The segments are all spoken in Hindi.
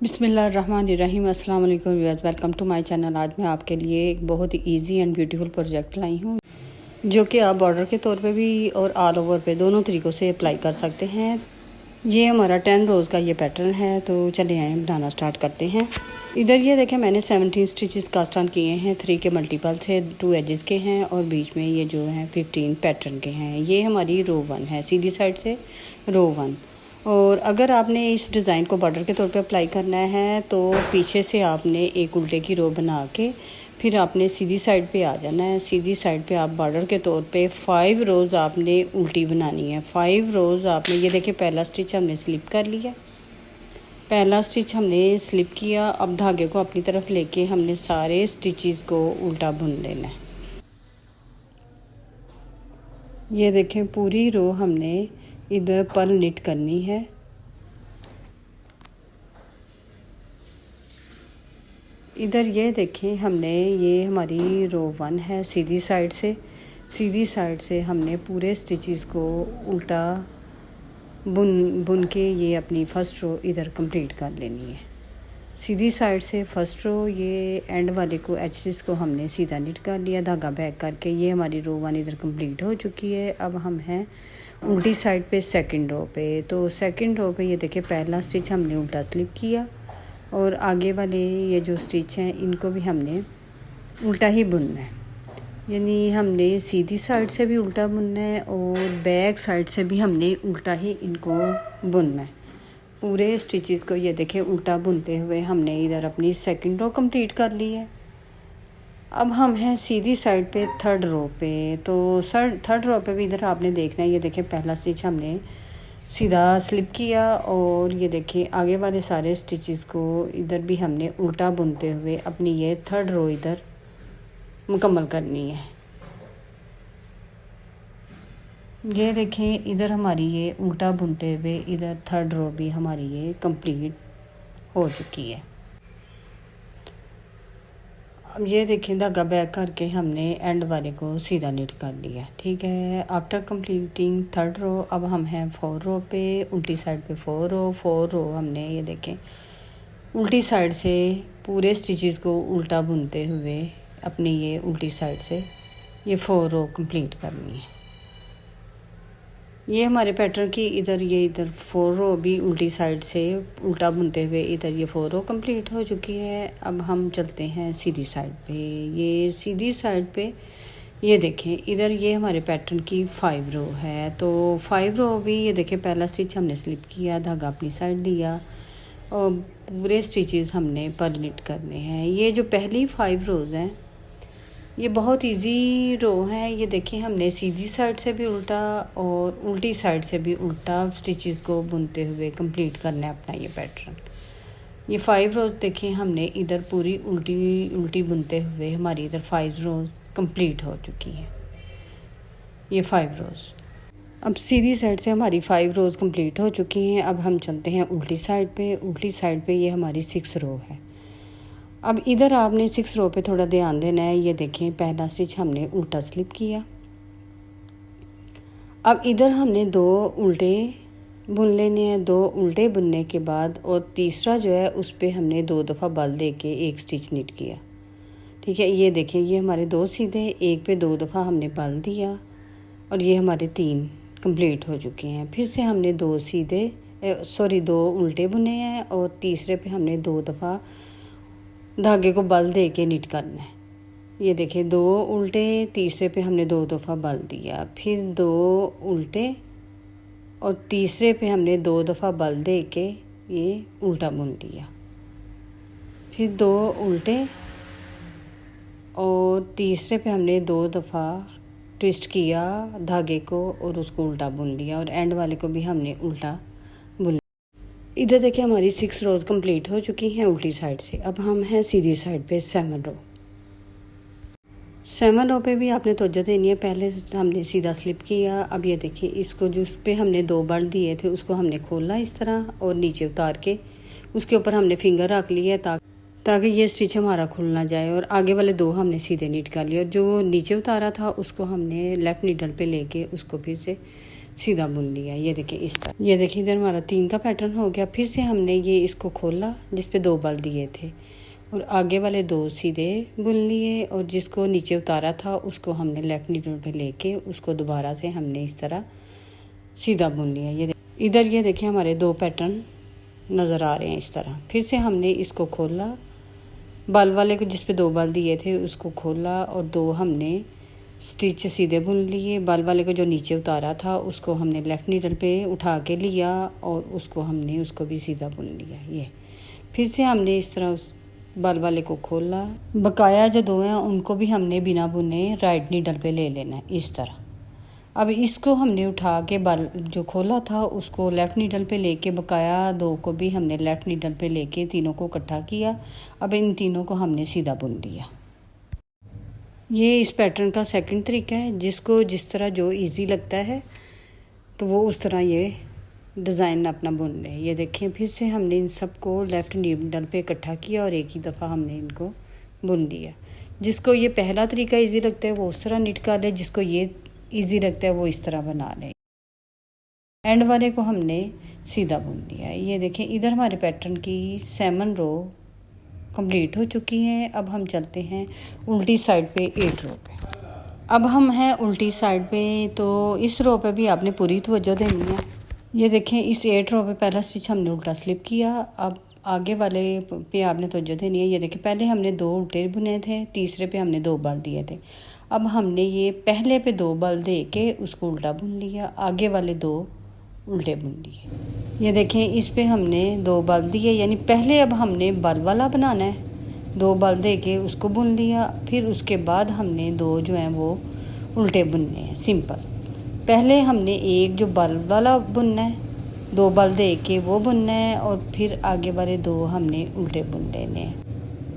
बिस्मिल्लाहिर्रहमानिर्रहीम। अस्सलाम वालेकुम viewers, welcome to my channel. आज मैं आपके लिए एक बहुत ही इजी एंड ब्यूटीफुल प्रोजेक्ट लाई हूँ जो कि आप बॉर्डर के तौर पे भी और ऑल ओवर पे दोनों तरीक़ों से अप्लाई कर सकते हैं। ये हमारा 10 रोज़ का ये पैटर्न है, तो चले आए बनाना स्टार्ट करते हैं। इधर ये देखें, मैंने 17 स्टिचेस कास्ट ऑन किए हैं। 3 के मल्टीपल से 2 एजेस के हैं और बीच में ये जो हैं 15 पैटर्न के हैं। ये हमारी रो 1 है, सीधी साइड से रो 1। और अगर आपने इस डिज़ाइन को बॉर्डर के तौर पे अप्लाई करना है तो पीछे से आपने एक उल्टे की रो बना के फिर आपने सीधी साइड पे आ जाना है। सीधी साइड पे आप बॉर्डर के तौर पे 5 रोज़ आपने उल्टी बनानी है। 5 रोज़ आपने, ये देखिए पहला स्टिच हमने स्लिप कर लिया, पहला स्टिच हमने स्लिप किया। अब धागे को अपनी तरफ लेके हमने सारे स्टिचेस को उल्टा बुन लेना है। ये देखें पूरी रो हमने इधर पर्ल निट करनी है। इधर ये देखें, हमने ये हमारी रो 1 है, सीधी साइड से हमने पूरे स्टिचेस को उल्टा बुन के ये अपनी फ़र्स्ट रो इधर कंप्लीट कर लेनी है। सीधी साइड से फ़र्स्ट रो, ये एंड वाले को एचेस को हमने सीधा निट कर लिया, धागा बैक करके। ये हमारी रो 1 इधर कंप्लीट हो चुकी है। अब हम हैं उल्टी साइड पे सेकंड रो पे। तो सेकंड रो पे ये देखिए पहला स्टिच हमने उल्टा स्लिप किया और आगे वाले ये जो स्टिच हैं इनको भी हमने उल्टा ही बुनना है। यानी हमने सीधी साइड से भी उल्टा बुनना है और बैक साइड से भी हमने उल्टा ही इनको बुनना है। पूरे स्टिचेस को ये देखिए उल्टा बुनते हुए हमने इधर अपनी सेकंड रो कंप्लीट कर ली है। अब हम हैं सीधी साइड पे थर्ड रो पे। तो थर्ड रो पे भी इधर आपने देखना है, ये देखिए पहला स्टिच हमने सीधा स्लिप किया और ये देखिए आगे वाले सारे स्टिचेस को इधर भी हमने उल्टा बुनते हुए अपनी ये थर्ड रो इधर मुकम्मल करनी है। ये देखें इधर हमारी ये उल्टा बुनते हुए इधर थर्ड रो भी हमारी ये कंप्लीट हो चुकी है। अब ये देखें धागा बैक करके हमने एंड वाले को सीधा निट कर लिया, ठीक है। आफ्टर कंप्लीटिंग थर्ड रो अब हम हैं 4 रो पे, उल्टी साइड पे 4 रो हमने ये देखें उल्टी साइड से पूरे स्टिचेस को उल्टा बुनते हुए अपनी ये उल्टी साइड से ये 4 रो कंप्लीट करनी है। ये हमारे पैटर्न की इधर 4 रो भी उल्टी साइड से उल्टा बुनते हुए इधर ये 4 रो कंप्लीट हो चुकी है। अब हम चलते हैं सीधी साइड पे। ये सीधी साइड पे ये देखें इधर ये हमारे पैटर्न की 5 रो है। तो 5 रो भी ये देखें पहला स्टिच हमने स्लिप किया, धागा अपनी साइड लिया और पूरे स्टिचेस हमने पर्ल निट करने हैं। ये जो पहली 5 रोज़ हैं ये बहुत इजी रो है। ये देखिए हमने सीधी साइड से भी उल्टा और उल्टी साइड से भी उल्टा स्टिचेस को बुनते हुए कंप्लीट करना है अपना ये पैटर्न। ये 5 रोज़ देखिए हमने इधर पूरी उल्टी बुनते हुए हमारी इधर 5 रोज़ कंप्लीट हो चुकी हैं। ये 5 रोज़ अब सीधी साइड से हमारी 5 रोज़ कंप्लीट हो चुकी हैं। अब हम चलते हैं उल्टी साइड पे। उल्टी साइड पे ये हमारी 6 रो है। अब इधर आपने 6 रो पे थोड़ा ध्यान देना है। ये देखें पहला स्टिच हमने उल्टा स्लिप किया। अब इधर हमने 2 उल्टे बुन लेने हैं। 2 उल्टे बुनने के बाद और तीसरा जो है उस पे हमने 2 दफ़ा बल दे के एक स्टिच निट किया, ठीक है। ये देखें ये हमारे 2 सीधे, एक पे 2 दफ़ा हमने बल दिया और ये हमारे 3 कंप्लीट हो चुके हैं। फिर से हमने 2 उल्टे बुने हैं और तीसरे पे हमने 2 दफ़ा धागे को बल दे के निट करना है। ये देखिए 2 उल्टे, तीसरे पे हमने 2 दफ़ा बल दिया, फिर 2 उल्टे और तीसरे पे हमने 2 दफ़ा बल दे के ये उल्टा बुन लिया, फिर 2 उल्टे और तीसरे पे हमने 2 दफ़ा ट्विस्ट किया धागे को और उसको उल्टा बुन लिया और एंड वाले को भी हमने उल्टा बुन। इधर देखिए हमारी 6 रोज़ कंप्लीट हो चुकी हैं उल्टी साइड से। अब हम हैं सीधी साइड पे 7 रो। 7 रो पे भी आपने तवज्जो देनी है। पहले हमने सीधा स्लिप किया। अब ये देखिए इसको जिस पे हमने 2 बल दिए थे उसको हमने खोला इस तरह और नीचे उतार के उसके ऊपर हमने फिंगर रख लिया ताकि ये स्टिच हमारा खुल ना जाए और आगे वाले 2 हमने सीधे निट कर लिए और जो नीचे उतारा था उसको हमने लेफ़्ट नीडल पे लेके उसको फिर से सीधा बुन लिया। ये देखिए इस तरह, ये देखिए इधर हमारा 3 का पैटर्न हो गया। फिर से हमने ये इसको खोला जिस पे 2 बल दिए थे और आगे वाले 2 सीधे बुन लिए और जिसको नीचे उतारा था उसको हमने लेफ्ट नीडल पे लेके उसको दोबारा से हमने इस तरह सीधा बुन लिया। ये इधर ये देखिए हमारे 2 पैटर्न नज़र आ रहे हैं इस तरह। फिर से हमने इसको खोला, बल वाले को जिस पे 2 बल दिए थे उसको खोला और 2 हमने स्टिच सीधे बुन लिए। बल वाले को जो नीचे उतारा था उसको हमने लेफ़्ट नीडल पे उठा के लिया और उसको भी सीधा बुन लिया। ये फिर से हमने इस तरह उस बल वाले को खोला, बकाया जो 2 हैं उनको भी हमने बिना बुने राइट नीडल पे ले लेना है इस तरह। अब इसको हमने उठा के बल जो खोला था उसको लेफ़्ट नीडल पे लेके बकाया 2 को भी हमने लेफ़्ट नीडल पे लेके तीनों को इकट्ठा किया। अब इन तीनों को हमने सीधा बुन लिया। ये इस पैटर्न का सेकंड तरीका है। जिसको जिस तरह जो इजी लगता है तो वो उस तरह ये डिज़ाइन अपना बुन ले। ये देखें फिर से हमने इन सब को लेफ़्ट नीडल पे इकट्ठा किया और एक ही दफ़ा हमने इनको बुन लिया। जिसको ये पहला तरीका इजी लगता है वो उस तरह निट कर ले, जिसको ये इजी लगता है वो इस तरह बना ले। एंड वाले को हमने सीधा बुन लिया। ये देखें इधर हमारे पैटर्न की 7 रो कंप्लीट हो चुकी हैं। अब हम चलते हैं उल्टी साइड पे 8 रो पे। अब हम हैं उल्टी साइड पे, तो इस रो पे भी आपने पूरी तवज्जो देनी है। ये देखें इस 8 रो पे पहला स्टिच हमने उल्टा स्लिप किया। अब आगे वाले पे आपने तवज्जो देनी है। ये देखें पहले हमने 2 उल्टे बुने थे, तीसरे पे हमने 2 बल दिए थे। अब हमने ये पहले पे 2 बल दे के उसको उल्टा बुन लिया, आगे वाले 2 उल्टे बुन लिए। ये देखें इस पे हमने 2 बल दिए, यानी पहले अब हमने बल वाला बनाना है। 2 बल दे के उसको बुन लिया, फिर उसके बाद हमने 2 जो हैं वो उल्टे बुनने हैं सिंपल। पहले हमने एक जो बल वाला बुनना है, 2 बल दे के वो बुनना है और फिर आगे वाले 2 हमने उल्टे बुन लेने हैं।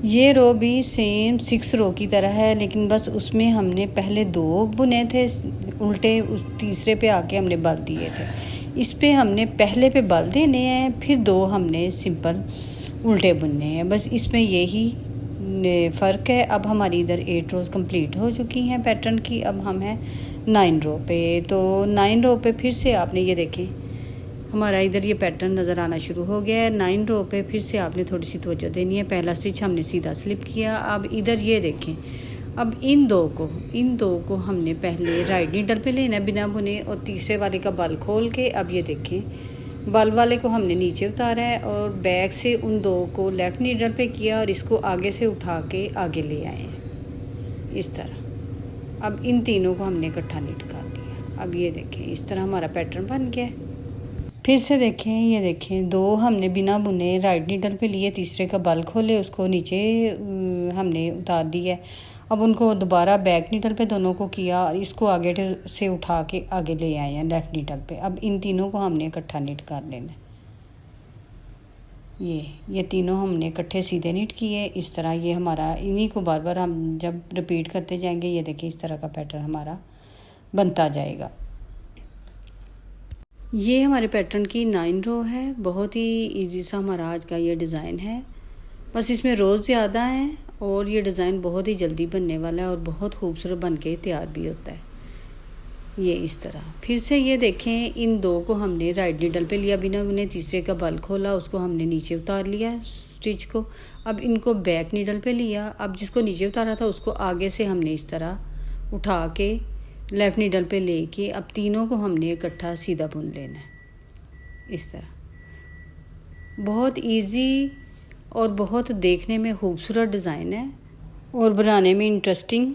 ये रो भी सेम 6 रो की तरह है, लेकिन बस उसमें हमने पहले 2 बुने थे उल्टे, उस तीसरे पे आके हमने बल दिए थे। इस पे हमने पहले पे बल देने हैं, फिर 2 हमने सिंपल उल्टे बुनने हैं। बस इसमें यही फ़र्क है। अब हमारी इधर 8 रोज़ कंप्लीट हो चुकी हैं पैटर्न की। अब हम हैं 9 रो पे। तो 9 रो पे फिर से आपने ये देखें हमारा इधर ये पैटर्न नज़र आना शुरू हो गया है। 9 रो पे फिर से आपने थोड़ी सी तवज्जो देनी है। पहला स्टिच हमने सीधा स्लिप किया। अब इधर ये देखें, अब इन दो को हमने पहले राइट नीडल पे लेना है बिना बुने और तीसरे वाले का बल खोल के। अब ये देखें बल वाले को हमने नीचे उतारा है और बैक से उन 2 को लेफ़्ट नीडल पे किया और इसको आगे से उठा के आगे ले आए हैं इस तरह। अब इन तीनों को हमने इकट्ठा निट कर लिया। अब ये देखें इस तरह हमारा पैटर्न बन गया है। फिर से देखें, ये देखें 2 हमने बिना बुने राइट नीडल पे लिए, तीसरे का बल खोले उसको नीचे हमने उतार दिया। अब उनको दोबारा बैक नीडल पे दोनों को किया और इसको आगे से उठा के आगे ले आए हैं लेफ़्ट नीडल पे। अब इन तीनों को हमने इकट्ठा निट कर लेना। ये तीनों हमने इकट्ठे सीधे निट किए इस तरह। ये हमारा इन्हीं को बार बार हम जब रिपीट करते जाएंगे, ये देखिए इस तरह का पैटर्न हमारा बनता जाएगा। ये हमारे पैटर्न की 9 रो है। बहुत ही इजी सा हमारा आज का ये डिज़ाइन है। बस इसमें रोज़ ज़्यादा हैं और ये डिज़ाइन बहुत ही जल्दी बनने वाला है और बहुत खूबसूरत बन के तैयार भी होता है। ये इस तरह फिर से ये देखें इन 2 को हमने राइट नीडल पे लिया बिना बुने, तीसरे का बल खोला उसको हमने नीचे उतार लिया स्टिच को। अब इनको बैक नीडल पे लिया। अब जिसको नीचे उतारा था उसको आगे से हमने इस तरह उठा के लेफ़्ट नीडल पे लेके अब तीनों को हमने इकट्ठा सीधा बुन लेना है इस तरह। बहुत इजी और बहुत देखने में खूबसूरत डिज़ाइन है और बनाने में इंटरेस्टिंग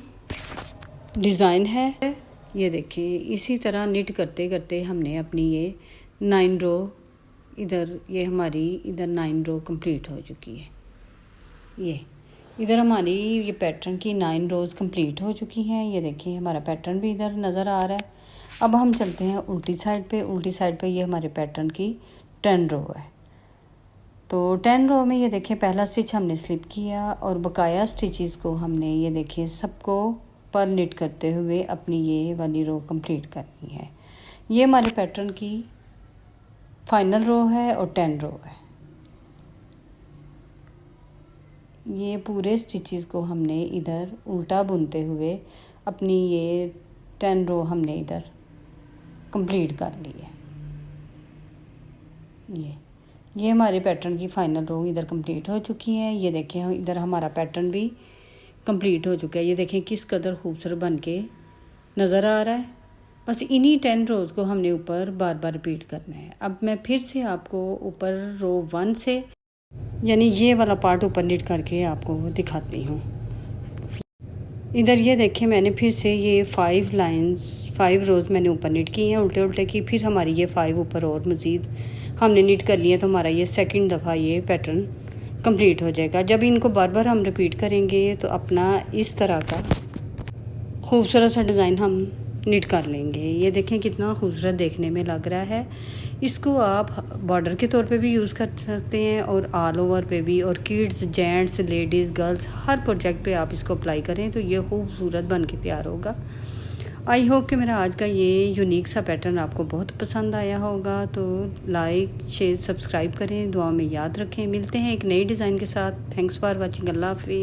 डिज़ाइन है। ये देखें इसी तरह निट करते करते हमने अपनी ये 9 रो इधर ये हमारी इधर 9 रो कंप्लीट हो चुकी है। ये इधर हमारी ये पैटर्न की 9 रोज़ कंप्लीट हो चुकी हैं। ये देखिए हमारा पैटर्न भी इधर नज़र आ रहा है। अब हम चलते हैं उल्टी साइड पे। उल्टी साइड पे ये हमारे पैटर्न की 10 रो है। तो 10 रो में ये देखिए पहला स्टिच हमने स्लिप किया और बकाया स्टिचेस को हमने ये देखिए सबको पर निट करते हुए अपनी ये वाली रो कंप्लीट करनी है। ये हमारे पैटर्न की फाइनल रो है और 10 रो है। ये पूरे स्टिचेस को हमने इधर उल्टा बुनते हुए अपनी ये 10 रो हमने इधर कंप्लीट कर ली है। ये हमारे पैटर्न की फ़ाइनल रो इधर कंप्लीट हो चुकी है। ये देखें इधर हमारा पैटर्न भी कंप्लीट हो चुका है। ये देखें किस कदर खूबसूरत बन के नज़र आ रहा है। बस इन्हीं 10 रोज़ को हमने ऊपर बार बार रिपीट करना है। अब मैं फिर से आपको ऊपर रो 1 से यानी ये वाला पार्ट ऊपर निट करके आपको दिखाती हूँ। इधर ये देखें मैंने फिर से ये 5 रोज़ मैंने ऊपर निट की हैं उल्टे उल्टे की। फिर हमारी ये 5 ऊपर और मज़ीद हमने निट कर लिए तो हमारा ये सेकंड दफ़ा ये पैटर्न कंप्लीट हो जाएगा। जब इनको बार बार हम रिपीट करेंगे तो अपना इस तरह का खूबसूरत सा डिज़ाइन हम निट कर लेंगे। ये देखें कितना खूबसूरत देखने में लग रहा है। इसको आप बॉर्डर के तौर पे भी यूज़ कर सकते हैं और ऑल ओवर पे भी, और किड्स, जेंट्स, लेडीज़, गर्ल्स हर प्रोजेक्ट पे आप इसको अप्लाई करें तो ये खूबसूरत बन के तैयार होगा। आई होप कि मेरा आज का ये यूनिक सा पैटर्न आपको बहुत पसंद आया होगा। तो लाइक, शेयर, सब्सक्राइब करें, दुआ में याद रखें। मिलते हैं एक नई डिज़ाइन के साथ। Thanks for watching. अल्लाह हाफ़िज़।